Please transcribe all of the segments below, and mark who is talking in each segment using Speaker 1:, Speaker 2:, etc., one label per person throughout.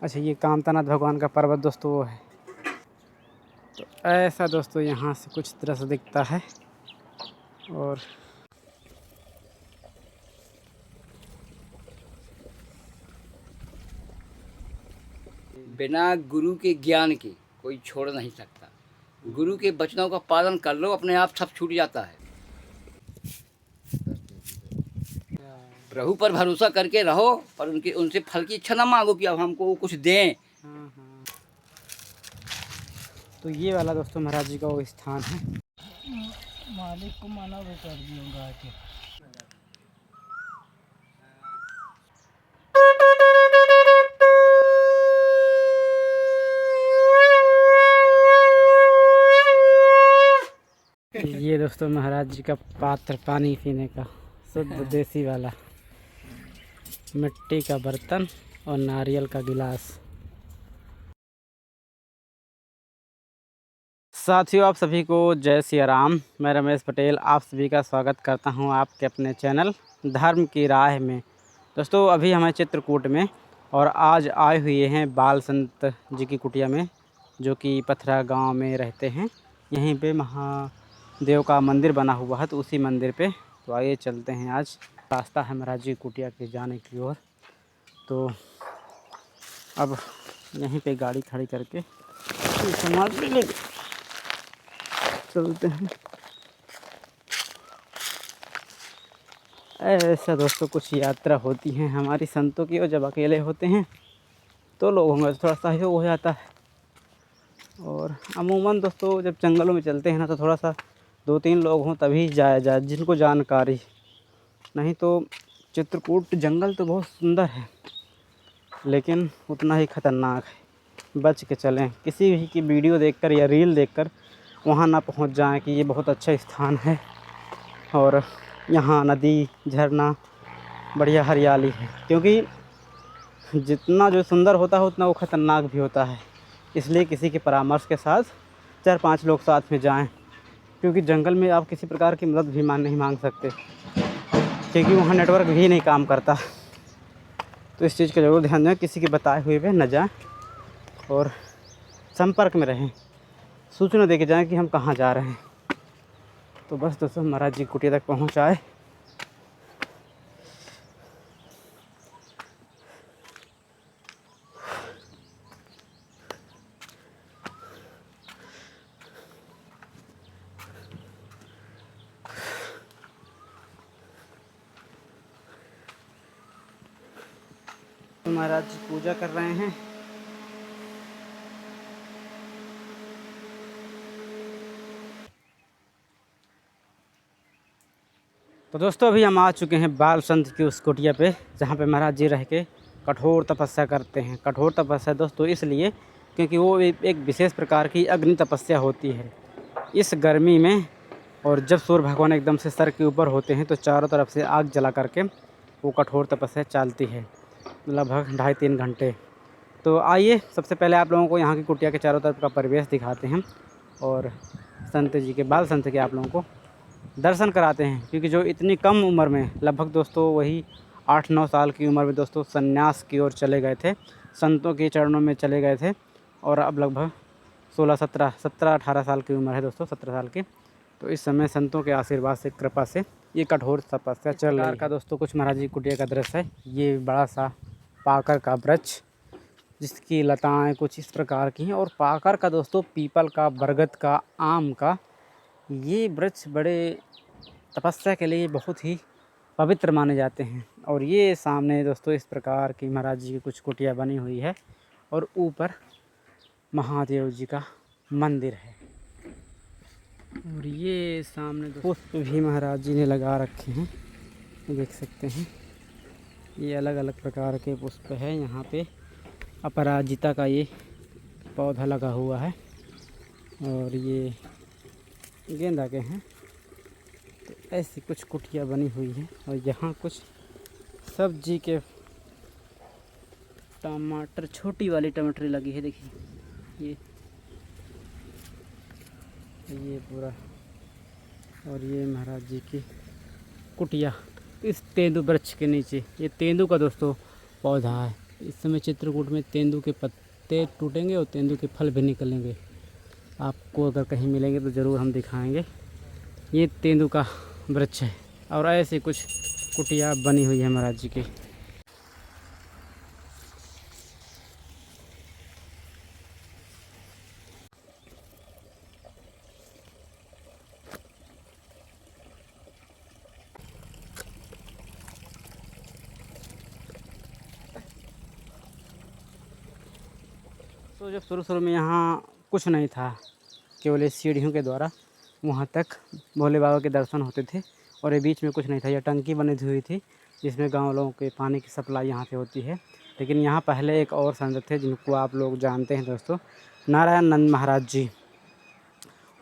Speaker 1: अच्छा, ये कामतानाथ भगवान का पर्वत दोस्तों वो है। तो ऐसा दोस्तों यहाँ से कुछ दृश्य दिखता है। और
Speaker 2: बिना गुरु के ज्ञान के कोई छोड़ नहीं सकता। गुरु के वचनों का पालन कर लो, अपने आप सब छूट जाता है। प्रभु पर भरोसा करके रहो, पर उनसे फल की इच्छा ना मांगो कि अब हमको वो कुछ दें।
Speaker 1: हाँ हाँ, तो ये वाला दोस्तों महाराज जी का वो स्थान है।
Speaker 3: मालिक को माना वो कर दिया के।
Speaker 1: ये दोस्तों महाराज जी का पात्र पानी पीने का शुद्ध देसी वाला, मिट्टी का बर्तन और नारियल का गिलास। साथियों, आप सभी को जय सिया राम। मैं रमेश पटेल आप सभी का स्वागत करता हूं आपके अपने चैनल धर्म की राह में। दोस्तों अभी हमें चित्रकूट में और आज आए हुए हैं बाल संत जी की कुटिया में, जो कि पथरा गांव में रहते हैं। यहीं पे महादेव का मंदिर बना हुआ है, तो उसी मंदिर पे तो आइए चलते हैं। आज रास्ता है महाराज जी कुटिया के जाने की ओर। तो अब यहीं पे गाड़ी खड़ी करके समाज ले चलते हैं। ऐसा दोस्तों कुछ यात्रा होती है हमारी संतों की, और जब अकेले होते हैं तो लोगों में थोड़ा सहयोग हो जाता है। और अमूमन दोस्तों जब जंगलों में चलते हैं ना, तो थोड़ा सा 2-3 लोग हों तभी जाया जाए जिनको जानकारी, नहीं तो चित्रकूट जंगल तो बहुत सुंदर है लेकिन उतना ही ख़तरनाक है। बच के चलें, किसी भी की वीडियो देखकर या रील देखकर वहाँ ना पहुँच जाएं कि ये बहुत अच्छा स्थान है और यहाँ नदी झरना बढ़िया हरियाली है, क्योंकि जितना जो सुंदर होता है उतना वो ख़तरनाक भी होता है। इसलिए किसी के परामर्श के साथ 4-5 लोग साथ में जाएं, क्योंकि जंगल में आप किसी प्रकार की मदद भी नहीं मांग सकते, क्योंकि वहाँ नेटवर्क भी नहीं काम करता। तो इस चीज़ का ज़रूर ध्यान दें, किसी के बताए हुए पे न जाएं और संपर्क में रहें, सूचना दे के जाएँ कि हम कहाँ जा रहे हैं। तो बस दोस्तों महाराज जी कुटिया तक पहुँच आए। तो महाराज जी पूजा कर रहे हैं। तो दोस्तों अभी हम आ चुके हैं बाल संत की उस कुटिया पे, जहाँ पे महाराज जी रह के कठोर तपस्या करते हैं। कठोर तपस्या दोस्तों इसलिए क्योंकि वो एक विशेष प्रकार की अग्नि तपस्या होती है इस गर्मी में। और जब सूर्य भगवान एकदम से सर के ऊपर होते हैं तो चारों तरफ से आग जला करके वो कठोर तपस्या चलती है लगभग 2.5-3 घंटे। तो आइए सबसे पहले आप लोगों को यहाँ की कुटिया के चारों तरफ का परिवेश दिखाते हैं और संत जी के बाल संत के आप लोगों को दर्शन कराते हैं, क्योंकि जो इतनी कम उम्र में लगभग दोस्तों वही 8-9 साल की उम्र में दोस्तों संन्यास की ओर चले गए थे, संतों के चरणों में चले गए थे। और अब लगभग 16-17-18 साल की उम्र है दोस्तों, 17 साल की। तो इस समय संतों के आशीर्वाद से कृपा से ये कठोर तपस्या चल रही है। का दोस्तों कुछ महाराज जी कुटिया का दृश्य है। ये बड़ा सा पाकर का वृक्ष जिसकी लताएँ कुछ इस प्रकार की हैं, और पाकर का दोस्तों पीपल का, बरगद का, आम का, ये वृक्ष बड़े तपस्या के लिए बहुत ही पवित्र माने जाते हैं। और ये सामने दोस्तों इस प्रकार की महाराज जी की कुछ कुटिया बनी हुई है और ऊपर महादेव जी का मंदिर है। और ये सामने पुष्प भी महाराज जी ने लगा रखे हैं, देख सकते हैं। ये अलग अलग प्रकार के पुष्प है। यहाँ पे अपराजिता का ये पौधा लगा हुआ है और ये गेंदा के हैं। तो ऐसी कुछ कुटिया बनी हुई है और यहाँ कुछ सब्जी के टमाटर, छोटी वाली टमाटर लगी है, देखिए ये पूरा। और ये महाराज जी की कुटिया इस तेंदू वृक्ष के नीचे, ये तेंदू का दोस्तों पौधा है। इस समय चित्रकूट में तेंदू के पत्ते टूटेंगे और तेंदू के फल भी निकलेंगे। आपको अगर कहीं मिलेंगे तो ज़रूर हम दिखाएंगे। ये तेंदू का वृक्ष है और ऐसे कुछ कुटिया बनी हुई है महाराज जी की। तो जब शुरू में यहाँ कुछ नहीं था, केवल इस सीढ़ियों के द्वारा वहाँ तक भोले बाबा के दर्शन होते थे और ये बीच में कुछ नहीं था। यह टंकी बनी हुई थी जिसमें गाँव लोगों के पानी की सप्लाई यहाँ से होती है। लेकिन यहाँ पहले एक और संत थे जिनको आप लोग जानते हैं दोस्तों, नारायण नंद महाराज जी।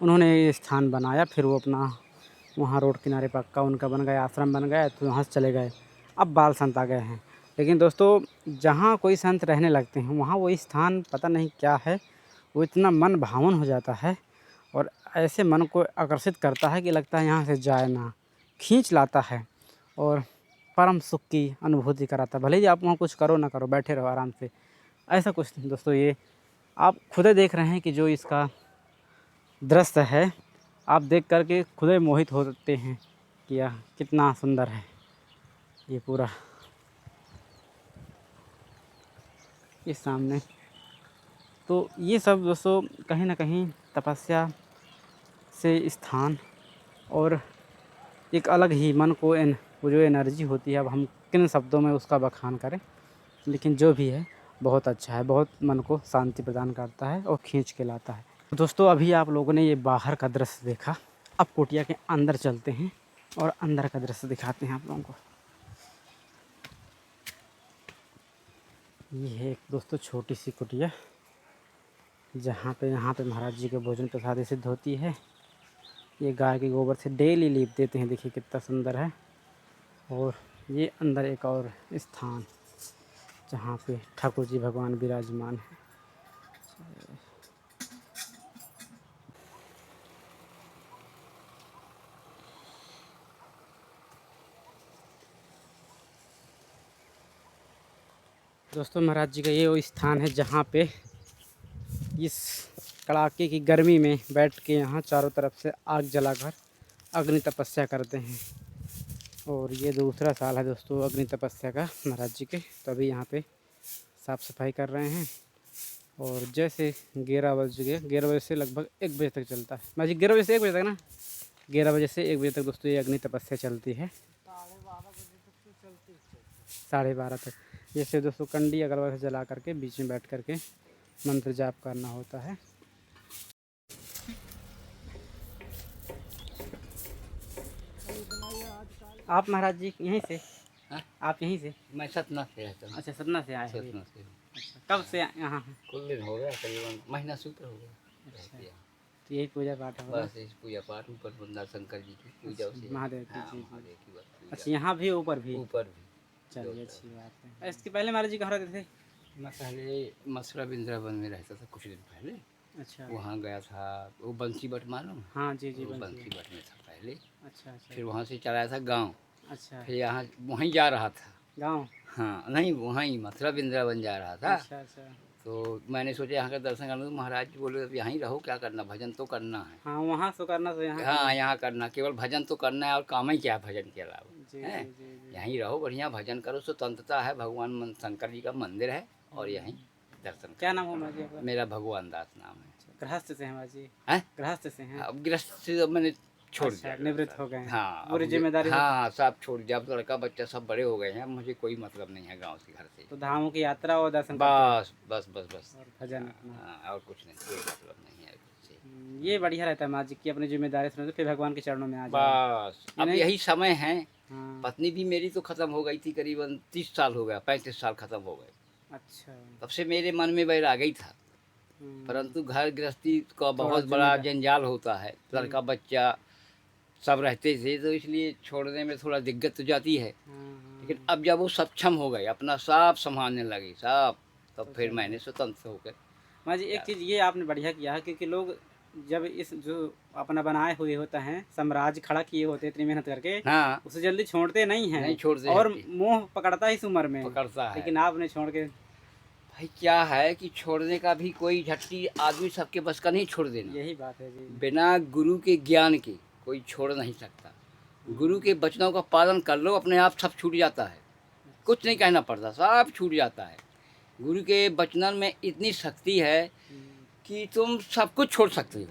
Speaker 1: उन्होंने ये स्थान बनाया, फिर वो अपना वहाँ रोड किनारे पक्का उनका बन गया, आश्रम बन गया, तो वहाँ से चले गए। अब बाल संत आ गए हैं। लेकिन दोस्तों जहाँ कोई संत रहने लगते हैं वहाँ वो स्थान पता नहीं क्या है, वो इतना मन भावन हो जाता है और ऐसे मन को आकर्षित करता है कि लगता है यहाँ से जाए ना, खींच लाता है और परम सुख की अनुभूति कराता है। भले ही आप वहाँ कुछ करो ना करो, बैठे रहो आराम से। ऐसा कुछ दोस्तों ये आप खुद देख रहे हैं कि जो इसका दृश्य है, आप देख करके खुद ही मोहित होते हैं कि यह कितना सुंदर है ये पूरा इस सामने। तो ये सब दोस्तों कहीं ना कहीं तपस्या से स्थान और एक अलग ही मन को वो जो एनर्जी होती है, अब हम किन शब्दों में उसका बखान करें, लेकिन जो भी है बहुत अच्छा है, बहुत मन को शांति प्रदान करता है और खींच के लाता है। दोस्तों अभी आप लोगों ने ये बाहर का दृश्य देखा, अब कुटिया के अंदर चलते हैं और अंदर का दृश्य दिखाते हैं आप लोगों को। ये है एक दोस्तों छोटी सी कुटिया जहाँ पे यहाँ पे महाराज जी के भोजन प्रसादी सिद्ध होती है। ये गाय के गोबर से डेली लीप देते हैं, देखिए कितना सुंदर है। और ये अंदर एक और स्थान जहाँ पे ठाकुर जी भगवान विराजमान है। दोस्तों महाराज जी का ये वो स्थान है जहाँ पे इस कड़ाके की गर्मी में बैठ के यहाँ चारों तरफ से आग जलाकर अग्नि तपस्या करते हैं। और ये दूसरा साल है दोस्तों अग्नि तपस्या का महाराज जी के। तो अभी यहाँ पे साफ़ सफाई कर रहे हैं और जैसे 11 बज गए, 11 बजे से लगभग 1 बजे तक चलता है। महाराज जी 11 बजे से 1 बजे तक ना, 11 बजे से 1 बजे तक दोस्तों ये अग्नि तपस्या चलती है। 12:30 तक जैसे दोस्तों कंडी अगरबत्ती जला करके बीच में बैठ करके मंत्र जाप करना होता है। आप महाराज जी यहीं से?
Speaker 2: हाँ?
Speaker 1: आप यहीं से?
Speaker 2: मैं सतना से रहता हूँ।
Speaker 1: अच्छा सतना से आए हैं।
Speaker 2: सतना से हूँ।
Speaker 1: अच्छा कब से यहाँ हैं?
Speaker 2: कुछ दिन हो गया, करीबन महीना से ऊपर हो गया।
Speaker 1: अच्छा तो यही पूजा पाठ है
Speaker 2: बस इस पूजा पाठ ऊपर वृंदा शंकर जी की पूजा से
Speaker 1: महादेव की?
Speaker 2: हाँ,
Speaker 1: जी
Speaker 2: महादेव की बस पूजा।
Speaker 1: अच्छा यहाँ भी ऊपर भी?
Speaker 2: ऊपर भी।
Speaker 1: चलिए अच्छी बात है। इसके पहले महाराज जी कहाँ रहते थे?
Speaker 2: मैं पहले मसरा बिंद्रावन में रहता था कुछ दिन पहले।
Speaker 1: अच्छा
Speaker 2: वहाँ गया था, वो बंसी बट मालूम?
Speaker 1: हाँ जी जी
Speaker 2: वो
Speaker 1: बंसी।
Speaker 2: बंसी बट में था पहले।
Speaker 1: अच्छा अच्छा
Speaker 2: फिर वहाँ से चलाया था गांव।
Speaker 1: अच्छा
Speaker 2: फिर यहाँ वहीं जा रहा था
Speaker 1: गाँव?
Speaker 2: हाँ नहीं, वहीं मथुरा वृंदावन जा रहा था।
Speaker 1: अच्छा अच्छा
Speaker 2: तो मैंने सोचा यहाँ का दर्शन करना। तो महाराज जी बोले अब यहीं रहो, क्या करना, भजन तो करना है।
Speaker 1: हाँ वहाँ से करना तो यहाँ
Speaker 2: हाँ यहाँ करना, केवल भजन तो करना है और काम ही क्या है भजन के अलावा,
Speaker 1: जी
Speaker 2: है।
Speaker 1: जी जी जी।
Speaker 2: यहीं रहो, बढ़िया भजन करो, स्वतंत्रता है। भगवान शंकर जी का मंदिर है और यहीं दर्शन
Speaker 1: क्या नाम हो महाराज जी आपका?
Speaker 2: मेरा भगवान दास नाम है।
Speaker 1: गृहस्थ से हैं महाराज जी?
Speaker 2: हैं?
Speaker 1: गृहस्थ से हैं?
Speaker 2: अब गृहस्थ से अब मैंने छोड़
Speaker 1: अच्छा,
Speaker 2: दिया।
Speaker 1: निवृत्त हो गए हैं।
Speaker 2: हाँ
Speaker 1: पूरी
Speaker 2: अब
Speaker 1: जिम्मेदारी से-
Speaker 2: हाँ सब छोड़ दिया। अब लड़का बच्चा सब बड़े हो गए हैं, मुझे कोई मतलब नहीं है गाँव से, घर से।
Speaker 1: तो धामों की यात्रा और दर्शन करते
Speaker 2: बस बस बस बस
Speaker 1: हैं और भजन अपना।
Speaker 2: हाँ, और कुछ नहीं, कोई मतलब नहीं है कुछ से।
Speaker 1: ये बढ़िया रहता है महाराज जी की अपनी जिम्मेदारी सुनो तो फिर भगवान के चरणों में आ जाओ।
Speaker 2: बस अब यही समय है।
Speaker 1: हाँ
Speaker 2: पत्नी भी मेरी तो खत्म हो गई थी, करीबन 30 साल हो गया, 35 साल खत्म हो गए।
Speaker 1: अच्छा
Speaker 2: तब से मेरे मन में बैराग ही था। परंतु घर गृहस्थी का बहुत बड़ा जंजाल होता है, लड़का बच्चा सब रहते थे, तो इसलिए छोड़ने में थोड़ा दिक्कत तो जाती है। लेकिन अब जब वो सक्षम हो गए, अपना सब संभालने लगे सब, तब फिर मैंने स्वतंत्र होकर।
Speaker 1: महाराज जी एक चीज़ ये आपने बढ़िया किया है, क्योंकि लोग जब इस जो अपना बनाए हुए होता है साम्राज्य खड़ा किए होते इतनी मेहनत करके,
Speaker 2: हाँ
Speaker 1: उसे जल्दी छोड़ते नहीं हैं।
Speaker 2: नहीं छोड़ते
Speaker 1: और
Speaker 2: हैं।
Speaker 1: मोह पकड़ता है इस उम्र में,
Speaker 2: पकड़ता है।
Speaker 1: लेकिन आपने छोड़ के
Speaker 2: भाई क्या है कि छोड़ने का भी कोई झट्टी आदमी सबके बस का नहीं छोड़ देना।
Speaker 1: यही बात है जी।
Speaker 2: बिना गुरु के ज्ञान के कोई छोड़ नहीं सकता। गुरु के वचनों का पालन कर लो, अपने आप सब छूट जाता है, कुछ नहीं कहना पड़ता, सब छूट जाता है। गुरु के वचन में इतनी शक्ति है कि तुम सब कुछ छोड़ सकते हो,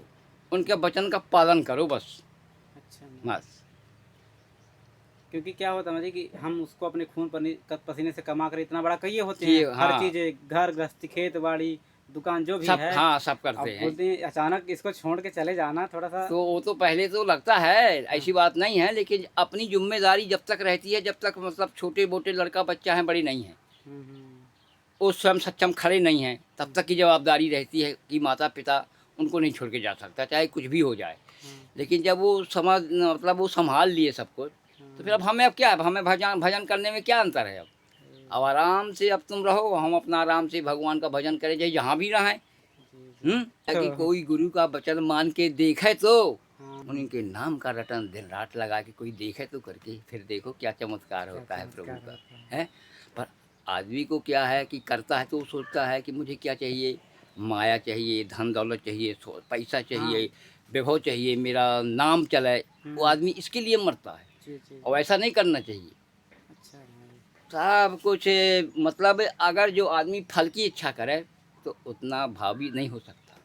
Speaker 2: उनके वचन का पालन करो बस।
Speaker 1: अच्छा,
Speaker 2: बस
Speaker 1: क्योंकि क्या होता है कि हम उसको अपने खून पसीने से कमा कर इतना बड़ा कहिए होते
Speaker 2: कि
Speaker 1: हैं, हर
Speaker 2: हाँ।
Speaker 1: चीज़, घर गृहस्थी, खेत बाड़ी, दुकान जो भी
Speaker 2: सब,
Speaker 1: है,
Speaker 2: हाँ सब
Speaker 1: अब
Speaker 2: करते हैं।
Speaker 1: बोलते हैं अचानक इसको छोड़ के चले जाना थोड़ा सा।
Speaker 2: तो वो तो पहले तो लगता है, ऐसी बात नहीं है, लेकिन अपनी जिम्मेदारी जब तक रहती है, जब तक मतलब छोटे मोटे लड़का बच्चा है, बड़ी नहीं है, वो स्वयं सक्षम खड़े नहीं हैं, तब तक की जवाबदारी रहती है कि माता पिता उनको नहीं छोड़ के जा सकता, चाहे कुछ भी हो जाए। लेकिन जब वो समझ मतलब वो संभाल लिए सब कुछ, तो फिर अब हमें अब क्या है, हमें भजन करने में क्या अंतर है। अब आराम से अब तुम रहो, हम अपना आराम से भगवान का भजन करें, चाहे जहाँ भी रहें। ताकि कोई गुरु का वचन मान के देखे तो उनके नाम का रटन दिन रात लगा के कोई देखे तो करके, फिर देखो क्या चमत्कार होता है प्रभु का, है। पर आदमी को क्या है कि करता है तो वो सोचता है कि मुझे क्या चाहिए, माया चाहिए, धन दौलत चाहिए, पैसा चाहिए, वैभव चाहिए, मेरा नाम चले, वो आदमी इसके लिए मरता है। और ऐसा नहीं करना चाहिए। सब कुछ मतलब अगर जो आदमी फल की इच्छा करे तो उतना भावी नहीं हो सकता,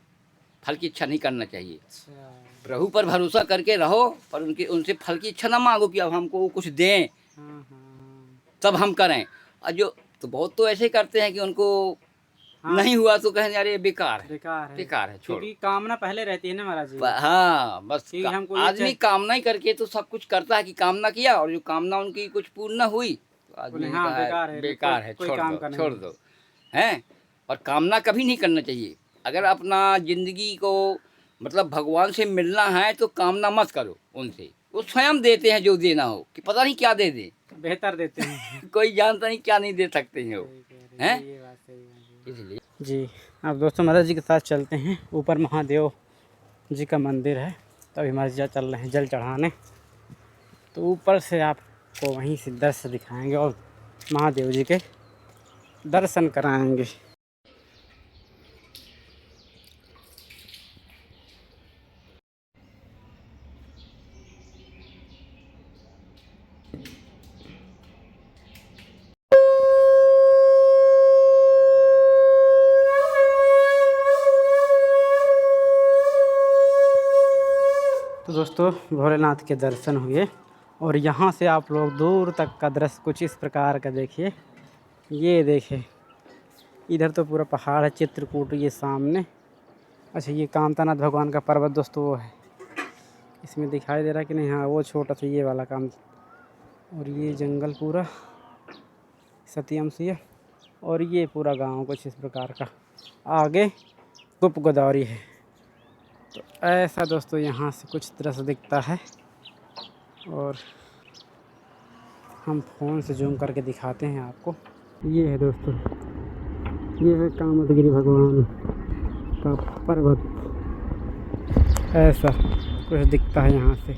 Speaker 2: फल की इच्छा नहीं करना चाहिए। प्रभु पर भरोसा करके रहो, पर उनसे फल की इच्छा ना मांगो कि अब हमको वो कुछ दें तब हम करें। और जो तो बहुत तो ऐसे करते हैं कि उनको नहीं हुआ तो कहें अरे बेकार है, बेकार है, छोड़ो।
Speaker 1: क्योंकि कामना पहले रहती है ना महाराज जी।
Speaker 2: हाँ बस
Speaker 1: हमको
Speaker 2: आदमी कामना ही करके तो सब कुछ करता है कि कामना किया, और जो कामना उनकी कुछ पूर्ण न हुई तो आदमी ने कहा बेकार है, छोड़ दो, हैं। और कामना कभी नहीं करना चाहिए। अगर अपना जिंदगी को मतलब भगवान से मिलना है तो कामना मत करो उनसे, वो स्वयं देते हैं जो देना हो, कि पता नहीं क्या दे दे,
Speaker 1: बेहतर देते हैं।
Speaker 2: कोई जानता नहीं क्या नहीं दे सकते हैं वो, हैं। इसलिए
Speaker 1: जी अब दोस्तों महाराज जी के साथ चलते हैं, ऊपर महादेव जी का मंदिर है, तो अभी महाराज जी चल रहे हैं जल चढ़ाने, तो ऊपर से आपको वहीं से दृश्य दिखाएंगे और महादेव जी के दर्शन कराएंगे। तो दोस्तों भोलेनाथ के दर्शन हुए, और यहाँ से आप लोग दूर तक का दृश्य कुछ इस प्रकार का देखिए। ये देखिए इधर तो पूरा पहाड़ है, चित्रकूट ये सामने। अच्छा ये कामतानाथ भगवान का पर्वत दोस्तों वो है, इसमें दिखाई दे रहा है कि नहीं, हाँ वो छोटा सा ये वाला काम। और ये जंगल पूरा सत्यम सिंह, और ये पूरा गांव कुछ इस प्रकार का, आगे गुप्त गोदावरी है। तो ऐसा दोस्तों यहाँ से कुछ दृश्य दिखता है, और हम फ़ोन से जूम करके दिखाते हैं आपको। ये है दोस्तों, ये है कामतगिरी भगवान का पर्वत, ऐसा कुछ दिखता है यहाँ से।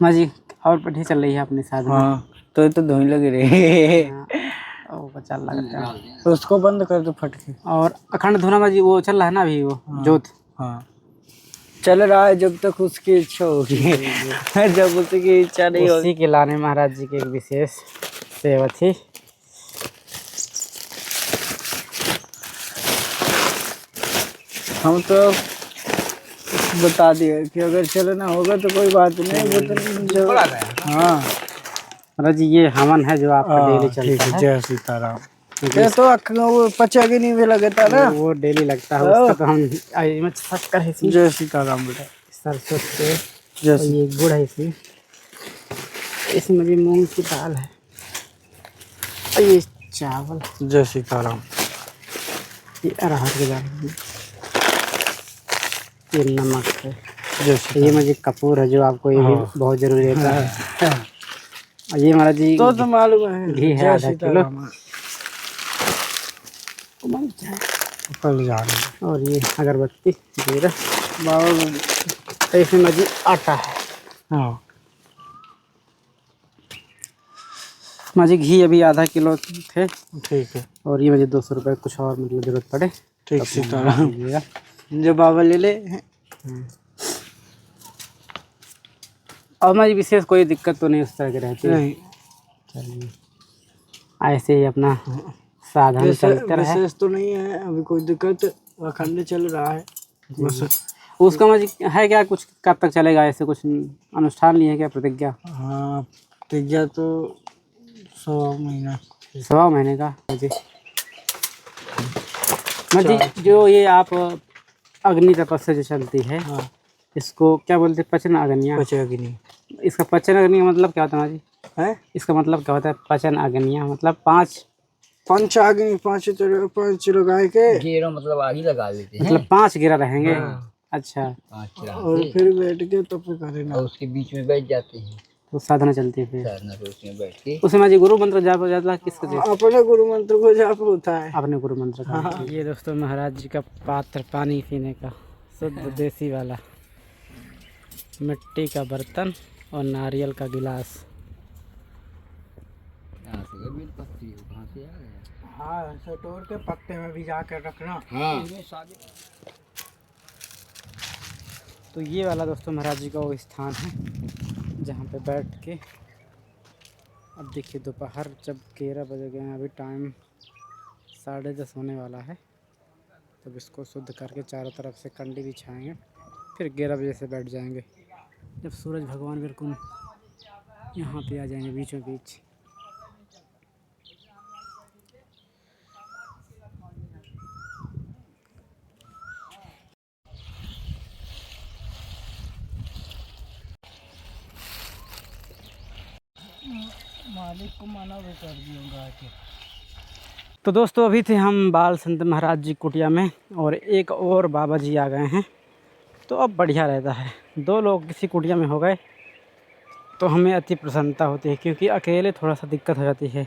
Speaker 1: माँ जी और पढ़ी चल रही है अपने साथ में।
Speaker 3: हाँ तो धुई लग रही
Speaker 1: हाँ, वो चल रहा है,
Speaker 3: तो उसको बंद कर दो फटके।
Speaker 1: और अखंड धुना माँ जी वो चल रहा है ना अभी, वो जोत।
Speaker 3: हाँ चल रहा है जब तक उसकी इच्छा होगी। जब उसकी इच्छा नहीं होगी।
Speaker 1: उसी के लाने महाराज जी की एक विशेष सेवा थी।
Speaker 3: हम तो बता दिए कि अगर चलना होगा तो कोई बात नहीं, जो हाँ
Speaker 1: महाराज जी ये हवन है जो आपका डेली चलता है।
Speaker 3: जय सीताराम। ये तो वो पचागिनी में लगता ना,
Speaker 1: वो डेली लगता है, उसका तो हम शक्कर है।
Speaker 3: जय सीताराम बेटा।
Speaker 1: सरसों तेल, और ये गुड़ है इसी, इसमें भी मूंग की दाल है, और ये चावल।
Speaker 3: जय सीताराम।
Speaker 1: ये अरहर की दाल, ये नमक है,
Speaker 3: ये
Speaker 1: मुझे कपूर है जो आपको ये भी बहुत जरूरी रहता है। और ये महाराज जी
Speaker 3: तो मालूम है
Speaker 1: घी है आधा किलो।
Speaker 3: ऊपर जा रहे हैं।
Speaker 1: और ये अगरबत्ती जीरा
Speaker 3: बाबा
Speaker 1: इसमें मजी आटा है।
Speaker 3: हाँ
Speaker 1: मजी घी अभी आधा किलो थे
Speaker 3: ठीक है
Speaker 1: और ये मुझे 200 रुपये कुछ और मतलब ज़रूरत पड़े
Speaker 3: ठीक सी तरह
Speaker 1: लीजिएगा।
Speaker 3: जो बाबा ले ले।
Speaker 1: और हमारी विशेष कोई दिक्कत तो नहीं उस तरह की रहती है।
Speaker 3: नहीं
Speaker 1: चलिए ऐसे ही अपना साधन चलता रहे।
Speaker 3: विशेष तो नहीं है अभी कोई दिक्कत, अखंड चल रहा है बस।
Speaker 1: उसका मजी है क्या, कुछ कब तक चलेगा, ऐसे कुछ अनुष्ठान लिए क्या, प्रतिज्ञा?
Speaker 3: हाँ प्रतिज्ञा तो 100 महीना
Speaker 1: 1.25 महीने का मजी। मजी जो ये आप अग्नि तपस्या जो चलती है,
Speaker 3: हाँ
Speaker 1: इसको क्या बोलते हैं, पचन अग्नियाँ?
Speaker 3: बचेगा कि नहीं
Speaker 1: इसका पचन अग्नि मतलब क्या होता है जी?
Speaker 3: है?
Speaker 1: इसका मतलब क्या होता है पचन अग्नियाँ? मतलब 5
Speaker 3: पंचाग्नि 5 लगाए के
Speaker 2: घेरों मतलब आग ही लगा देते हैं।
Speaker 1: मतलब 5 घेरा रहेंगे। अच्छा
Speaker 2: 5 चिराग
Speaker 3: और फिर बैठ के तब करे ना।
Speaker 2: और उसके बीच में बैठ जाते हैं,
Speaker 1: तो साधना चलती है फिर
Speaker 2: साधना पे उसमें बैठ के।
Speaker 1: उसमें जी गुरु मंत्र जाप हो जाता है किसका जी?
Speaker 3: अपने गुरु मंत्र को जाप होता है।
Speaker 1: अपने गुरु मंत्र का। ये दोस्तों महाराज जी का पात्र पानी पीने का शुद्ध देसी वाला, मिट्टी का बर्तन और नारियल का गिलास।
Speaker 2: यहाँ से गए बेलपत्री हो, कहाँ से आ गया?
Speaker 3: हाँ सटोर के पत्ते में भिजा कर रखना।
Speaker 2: हाँ
Speaker 1: तो ये वाला दोस्तों महाराज जी का वो स्थान है जहाँ पे बैठ के, अब देखिए दोपहर जब 11 बजे गए हैं, अभी टाइम 10:30 होने वाला है। तब इसको शुद्ध करके चारों तरफ से कंडी बिछाएंगे, फिर 11 बजे से बैठ जाएंगे, जब सूरज भगवान बिल्कुल यहाँ पे आ जाएंगे बीचों बीच।
Speaker 3: मालिक को मना भी कर दूंगा के।
Speaker 1: तो दोस्तों अभी थे हम बाल संत महाराज जी कुटिया में और एक और बाबा जी आ गए हैं, तो अब बढ़िया रहता है। 2 लोग किसी कुटिया में हो गए तो हमें अति प्रसन्नता होती है, क्योंकि अकेले थोड़ा सा दिक्कत हो जाती है,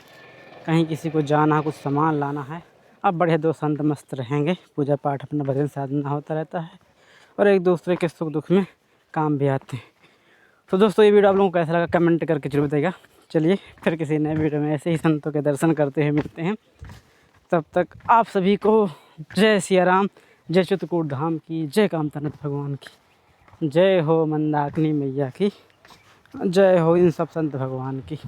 Speaker 1: कहीं किसी को जाना, कुछ सामान लाना है। अब बढ़िया 2 संत मस्त रहेंगे, पूजा पाठ अपना भजन साधना होता रहता है और एक दूसरे के सुख दुख में काम भी आते हैं। तो दोस्तों ये वीडियो आप लोगों को कैसा लगा कमेंट करके जरूर बताइएगा। चलिए फिर किसी नए वीडियो में ऐसे ही संतों के दर्शन करते हुए मिलते हैं। तब तक आप सभी को जय सिया राम, जय चित्रकूट धाम की, जय कामतानाथ भगवान की, जय हो मंदाकिनी मैया की, जय हो इन सब संत भगवान की।